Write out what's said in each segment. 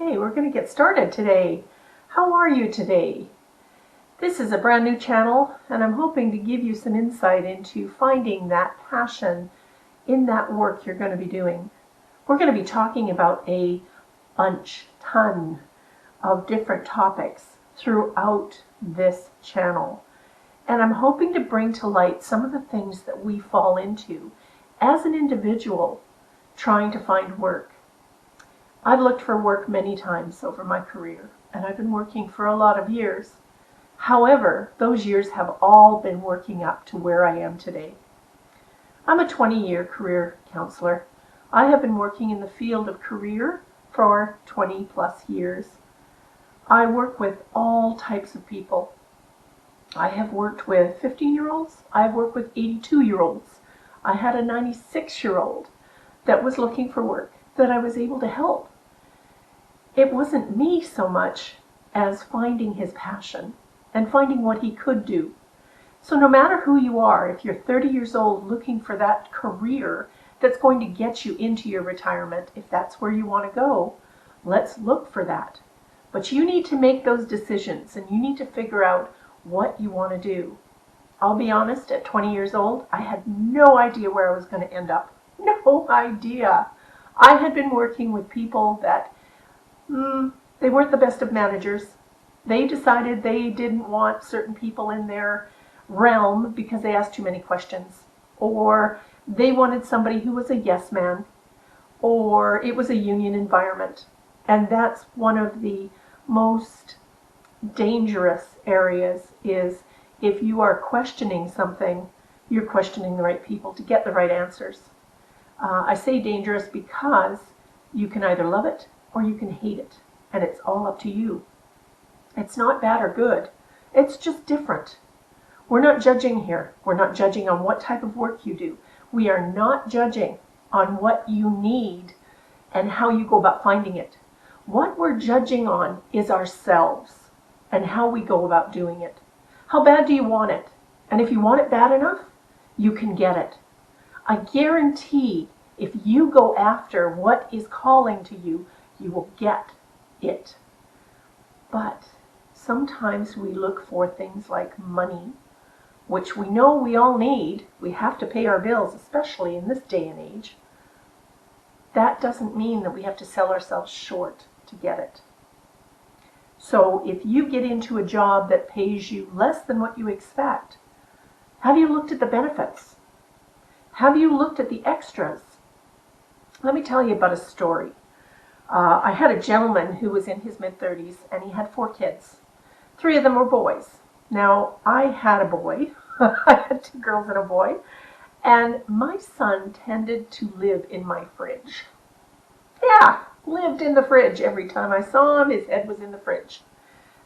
Okay, we're going to get started today. How are you today? This is a brand new channel, and I'm hoping to give you some insight into finding that passion in that work you're going to be doing. We're going to be talking about a ton of different topics throughout this channel. And I'm hoping to bring to light some of the things that we fall into as an individual trying to find work. I've looked for work many times over my career, and I've been working for a lot of years. However, those years have all been working up to where I am today. I'm a 20-year career counselor. I have been working in the field of career for 20 plus years. I work with all types of people. I have worked with 15-year-olds. I've worked with 82-year-olds. I had a 96-year-old that was looking for work that I was able to help. It wasn't me so much as finding his passion and finding what he could do. So no matter who you are, if you're 30 years old looking for that career that's going to get you into your retirement, if that's where you want to go, let's look for that. But you need to make those decisions, and you need to figure out what you want to do. I'll be honest, at 20 years old, I had no idea where I was going to end up. No idea. I had been working with people that they weren't the best of managers. They decided they didn't want certain people in their realm because they asked too many questions. Or they wanted somebody who was a yes man. Or it was a union environment. And that's one of the most dangerous areas, is if you are questioning something, you're questioning the right people to get the right answers. I say dangerous because you can either love it or you can hate it, and it's all up to you. It's not bad or good. It's just different. We're not judging here. We're not judging on what type of work you do. We are not judging on what you need and how you go about finding it. What we're judging on is ourselves and how we go about doing it. How bad do you want it? And if you want it bad enough, you can get it. I guarantee if you go after what is calling to you, you will get it. But sometimes we look for things like money, which we know we all need. We have to pay our bills, especially in this day and age. That doesn't mean that we have to sell ourselves short to get it. So if you get into a job that pays you less than what you expect, have you looked at the benefits? Have you looked at the extras? Let me tell you about a story. I had a gentleman who was in his mid-30s, and he had 4 kids. 3 of them were boys. Now, I had a boy. I had 2 girls and a boy. And my son tended to live in my fridge. Yeah, lived in the fridge. Every time I saw him, his head was in the fridge.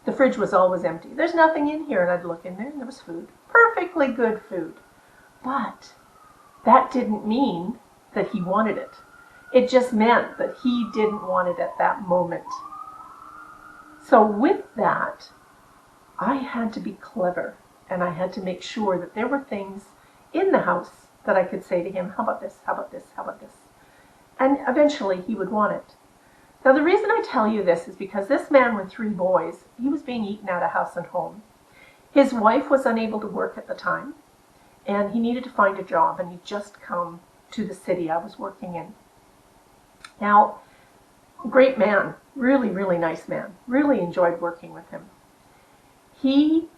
The fridge was always empty. There's nothing in here, and I'd look in there, and there was food. Perfectly good food. But that didn't mean that he wanted it. It just meant that he didn't want it at that moment. So with that, I had to be clever, and I had to make sure that there were things in the house that I could say to him, how about this, how about this, how about this? And eventually he would want it. Now the reason I tell you this is because this man with 3 boys, he was being eaten out of house and home. His wife was unable to work at the time, and he needed to find a job, and he'd just come to the city I was working in. Now, great man, really, really nice man. Really enjoyed working with him. He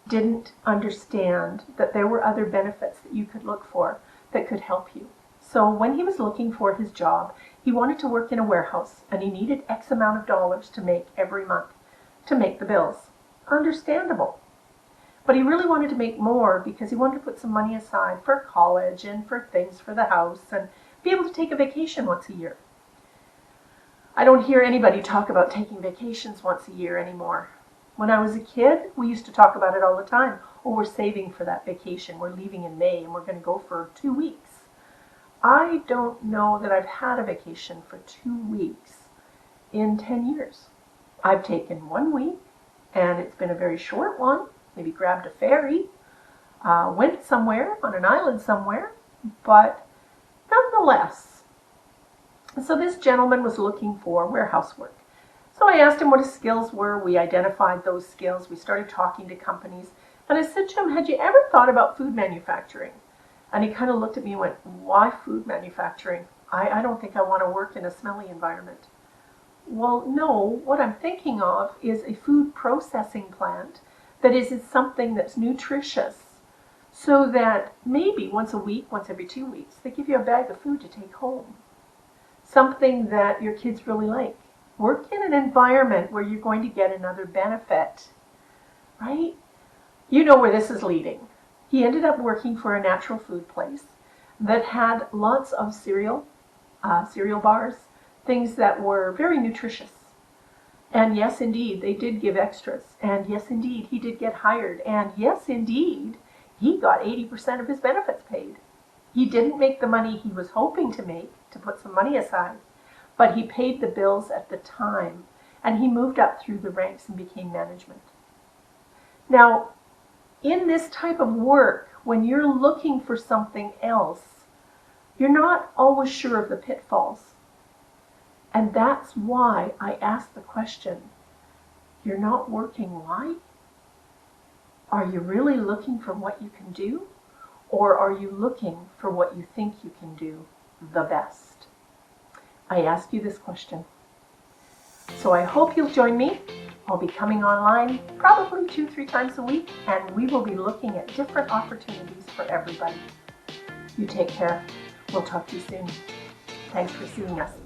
didn't understand that there were other benefits that you could look for that could help you. So when he was looking for his job, he wanted to work in a warehouse, and he needed X amount of dollars to make every month to make the bills. Understandable. But he really wanted to make more because he wanted to put some money aside for college and for things for the house and be able to take a vacation once a year. I don't hear anybody talk about taking vacations once a year anymore. When I was a kid, we used to talk about it all the time. Oh, we're saving for that vacation. We're leaving in May and we're going to go for 2 weeks. I don't know that I've had a vacation for 2 weeks in 10 years. I've taken 1 week, and it's been a very short one. Maybe grabbed a ferry, went somewhere on an island somewhere, but nonetheless. So this gentleman was looking for warehouse work. So I asked him what his skills were. We identified those skills. We started talking to companies. And I said to him, had you ever thought about food manufacturing? And he kind of looked at me and went, why food manufacturing? I don't think I want to work in a smelly environment. Well, no, what I'm thinking of is a food processing plant that is something that's nutritious, so that maybe once a week, once every 2 weeks, they give you a bag of food to take home. Something that your kids really like. Work in an environment where you're going to get another benefit, right? You know where this is leading. He ended up working for a natural food place that had lots of cereal bars, things that were very nutritious. And yes, indeed, they did give extras. And yes, indeed, he did get hired. And yes, indeed, he got 80% of his benefits paid. He didn't make the money he was hoping to make, to put some money aside, but he paid the bills at the time. And he moved up through the ranks and became management. Now, in this type of work, when you're looking for something else, you're not always sure of the pitfalls. And that's why I asked the question, you're not working, why? Are you really looking for what you can do? Or are you looking for what you think you can do the best? I ask you this question. So I hope you'll join me. I'll be coming online probably 2-3 times a week, and we will be looking at different opportunities for everybody. You take care. We'll talk to you soon. Thanks for seeing us.